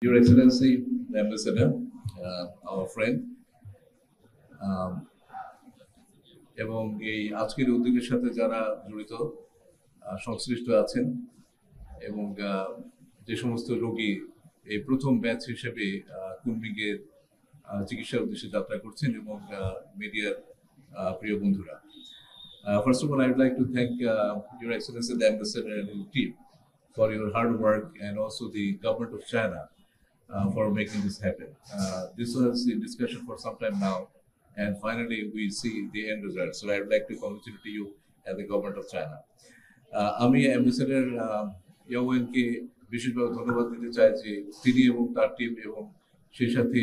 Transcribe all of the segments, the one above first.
Your Excellency, the Ambassador, our friend, এবং এই আজকের উদ্যোগের সাথে যারা জড়িত সংশ্লিষ্ট আছেন এবং যে সমস্ত রোগী এই প্রথম ব্যাচ হিসেবে কুর্মিকের চিকিৎসার উদ্দেশ্যে যাত্রা করছেন এবং মিডিয়ার প্রিয় বন্ধুরা, first of all, I would like to thank Your Excellency, the Ambassador and his team for your hard work, and also the government of China for making this happen. This was in discussion for some time now, and finally we see the end result. So I would like to congratulate you and the government of China. আমি ambassador ইয়াওয়েনকে বিশেষভাবে ধন্যবাদ দিতে চাই যে তিনি এবং তার team এবং সেই সাথে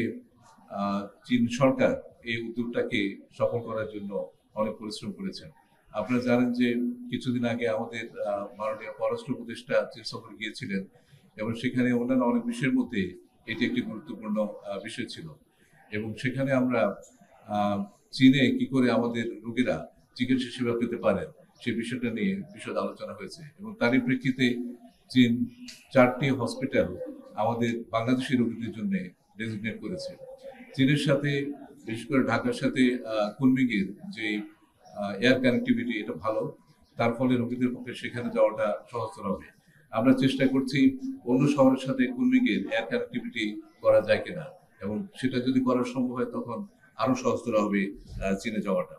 চীন সরকার এই উদ্যোগটাকে সফল করার জন্য অনেক পরিশ্রম করেছেন। আপনারা জানেন যে কিছুদিন আগে আমাদের মাননীয় পররাষ্ট্র উপদেষ্টা চীন সফরে গিয়েছিলেন এবং সেখানে অন্যান্য অনেক বিষয়ের মধ্যে এটি একটি গুরুত্বপূর্ণ বিষয় ছিল এবং সেখানে আমরা চীনে কি করে আমাদের রোগীরা চিকিৎসা সেবা পেতে পারেন সেই বিষয়টা নিয়ে বিশদ আলোচনা হয়েছে এবং তারই প্রেক্ষিতে চীন 4টি হসপিটাল আমাদের বাংলাদেশি রোগীদের জন্য ডেজিগনেট করেছে। চীনের সাথে বিশেষ করে ঢাকার সাথে কুর্মিকের যে এয়ার কানেক্টিভিটি এটা ভালো, তার ফলে রোগীদের পক্ষে সেখানে যাওয়াটা সহজতর হবে। আমরা চেষ্টা করছি অন্য শহরের সাথে কুর্মিকের এয়ার কানেক্টিভিটি করা যায় কিনা, এবং সেটা যদি করা সম্ভব হয় তখন আরো সহজতর হবে চীনে যাওয়াটা।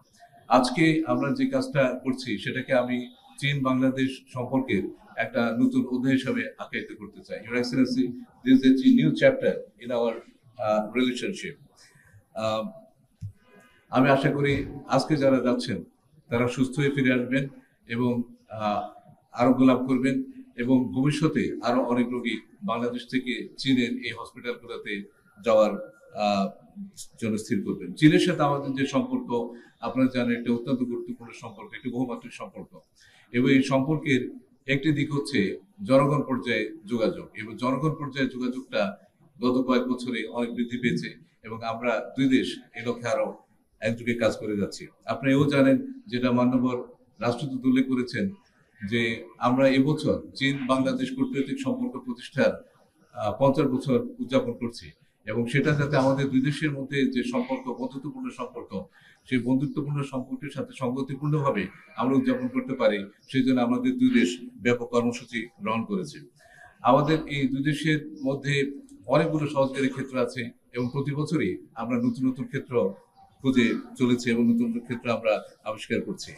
আজকে আমরা যে কাজটা করছি সেটাকে আমি চীন বাংলাদেশ সম্পর্কের একটা নতুন অধ্যায় হিসাবে আখ্যায়িত করতে চাই। Your Excellency, this is a new chapter in our relationship. আমি আশা করি আজকে যারা যাচ্ছেন তারা সুস্থ হয়ে ফিরে আসবেন এবং আরোগ্য লাভ করবেন এবং ভবিষ্যতে আরো অনেক রোগী বাংলাদেশ থেকে চীনের এই হসপিটালগুলোতে যাওয়ার জন্য স্থির করবেন। চীনের সাথে আমাদের যে সম্পর্ক আপনারা জানেন একটা অত্যন্ত গুরুত্বপূর্ণ সম্পর্ক, একটি বহুমাত্রিক সম্পর্ক, এবং এই সম্পর্কের একটি দিক হচ্ছে জনগণ পর্যায়ে যোগাযোগ, এবং জনগণ পর্যায়ে যোগাযোগটা গত কয়েক বছরে অনেক বৃদ্ধি পেয়েছে এবং আমরা দুই দেশ এই লক্ষ্যে আরো একযোগে কাজ করে যাচ্ছি। আপনি এও জানেন, যেটা মাননীয় রাষ্ট্রদূত উল্লেখ করেছেন, যে আমরা এবছর চীন বাংলাদেশ কূটনৈতিক সম্পর্ক প্রতিষ্ঠার 50 বছর উদযাপন করছি এবং সেটা যাতে আমাদের দুই দেশের মধ্যে যে সম্পর্ক, বন্ধুত্বপূর্ণ সম্পর্ক, সেই বন্ধুত্বপূর্ণ সম্পর্কের সাথে সঙ্গতিপূর্ণভাবে আমরা উদযাপন করতে পারি, সেই জন্য আমাদের দুই দেশ ব্যাপক কর্মসূচি গ্রহণ করেছে। আমাদের এই দুই দেশের মধ্যে অনেকগুলো সহযোগিতার ক্ষেত্র আছে এবং প্রতি বছরই আমরা নতুন নতুন ক্ষেত্র খুঁজে চলেছি এবং নতুন নতুন ক্ষেত্র আমরা আবিষ্কার করছি।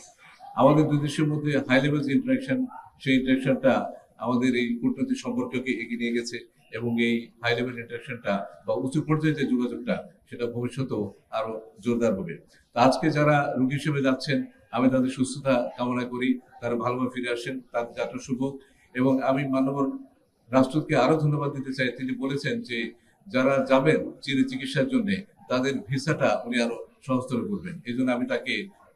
আমাদের দুই দেশের মধ্যে হাই লেভেল যে ইন্টারাকশন, সেই ইন্টারাকশনটা আমাদের এই কূটনৈতিক সম্পর্ককে এগিয়ে নিয়ে গেছে এবং এই হাই লেভেল ইন্টারাকশনটা বা উচ্চ পর্যায়ে যে যোগাযোগটা সেটা ভবিষ্যতেও আরো জোরদার হবে। তো আজকে যারা রোগী হিসেবে যাচ্ছেন আমি তাদের সুস্থতা কামনা করি, তারা ভালোভাবে ফিরে আসেন, তাদের যাত্রা শুভ। এবং আমি মাননীয় রাষ্ট্রদূতকে আরো ধন্যবাদ দিতে চাই, তিনি বলেছেন যে যারা যাবেন চীনে চিকিৎসার জন্য তাদের ভিসাটা উনি আরো সহজতর করবেন। এই জন্য আমি তাকে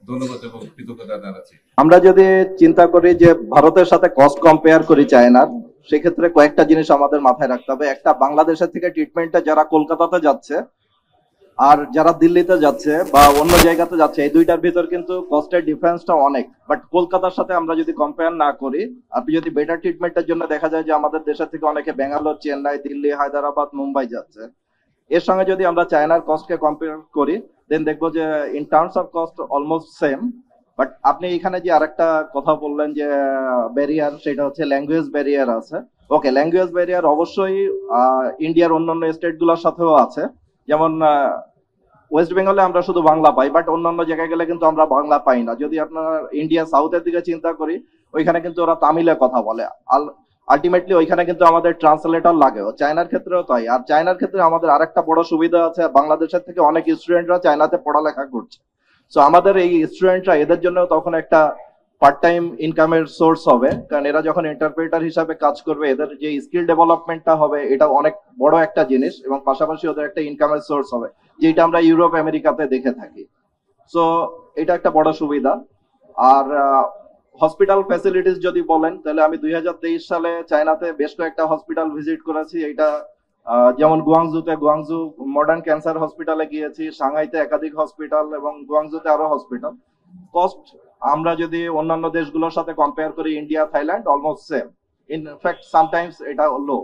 ধন্যবাদ এবং কৃতজ্ঞতা জানাচ্ছি। আমরা যদি চিন্তা করি যে ভারতের সাথে কস্ট কম্পেয়ার করি চায়নার, সেক্ষেত্রে কয়েকটা জিনিস আমাদের মাথায় রাখতে হবে। একটা, বাংলাদেশের থেকে ট্রিটমেন্টে যারা কলকাতাতে যাচ্ছে আর যারা দিল্লিতে যাচ্ছে বা অন্য জায়গাতে যাচ্ছে, এই দুইটার ভিতর কিন্তু কস্টের ডিফারেন্সটা অনেক। বাট কলকাতার সাথে আমরা যদি কম্পেয়ার না করি, আপনি যদি বেটার ট্রিটমেন্টের জন্য দেখা যায় যে আমাদের দেশের থেকে অনেকে ব্যাঙ্গালোর, চেন্নাই, দিল্লি, হায়দ্রাবাদ, মুম্বাই যাচ্ছে। এর সঙ্গে যদি আমরা চায়নার কস্টকে কম্পেয়ার করি, দেন দেখবো যে in terms of cost almost same. But আপনি এখানে যে আরেকটা কথা বললেন যে ব্যারিয়ার, সেটা হচ্ছে ল্যাঙ্গুয়েজ ব্যারিয়ার আছে। ওকে, ল্যাঙ্গুয়েজ ব্যারিয়ার অবশ্যই ইন্ডিয়ার অন্যান্য স্টেট গুলোর সাথেও আছে। যেমন ওয়েস্ট বেঙ্গলে আমরা শুধু বাংলা পাই, বাট অন্যান্য জায়গায় গেলে কিন্তু আমরা বাংলা পাই না। যদি আপনার ইন্ডিয়া সাউথের দিকে চিন্তা করি, ওইখানে কিন্তু ওরা তামিলে কথা বলে। আলটিমেটলি ওইখানে কিন্তু আমাদের ট্রান্সলেটর লাগে। চায়নার ক্ষেত্রেও তাই। আর চায়নার ক্ষেত্রে আমাদের আরেকটা বড় সুবিধা আছে, বাংলাদেশের থেকে অনেক স্টুডেন্টরা চায়নাতে পড়ালেখা করছে। সো আমাদের এই স্টুডেন্টরা, এদের জন্য তখন একটা পার্ট টাইম ইনকামের সোর্স হবে, কারণ এরা যখন ইন্টারপ্রেটার হিসাবে কাজ করবে, এদের যে স্কিল ডেভেলপমেন্টটা হবে এটা অনেক বড় একটা জিনিস, এবং পাশাপাশি ওদের একটা ইনকামের সোর্স হবে, যেটা আমরা ইউরোপ আমেরিকাতে দেখে থাকি। সো এটা একটা বড় সুবিধা। আর হসপিটাল ফ্যাসিলিটিস যদি বলেন, তাহলে আমি 2023 সালে চায়নাতে বেশ কয়েকটা হসপিটাল ভিজিট করেছি। এটা যেমন গুয়াংজু মডার্ন ক্যান্সার হসপিটালে গিয়েছি, সাংহাইতে একাধিক হসপিটাল এবং গুয়াংজুতে আরো হসপিটাল। কস্ট আমরা যদি অন্যান্য দেশগুলোর সাথে কম্পেয়ার করি, India, Thailand almost same. In fact sometimes এটা লো।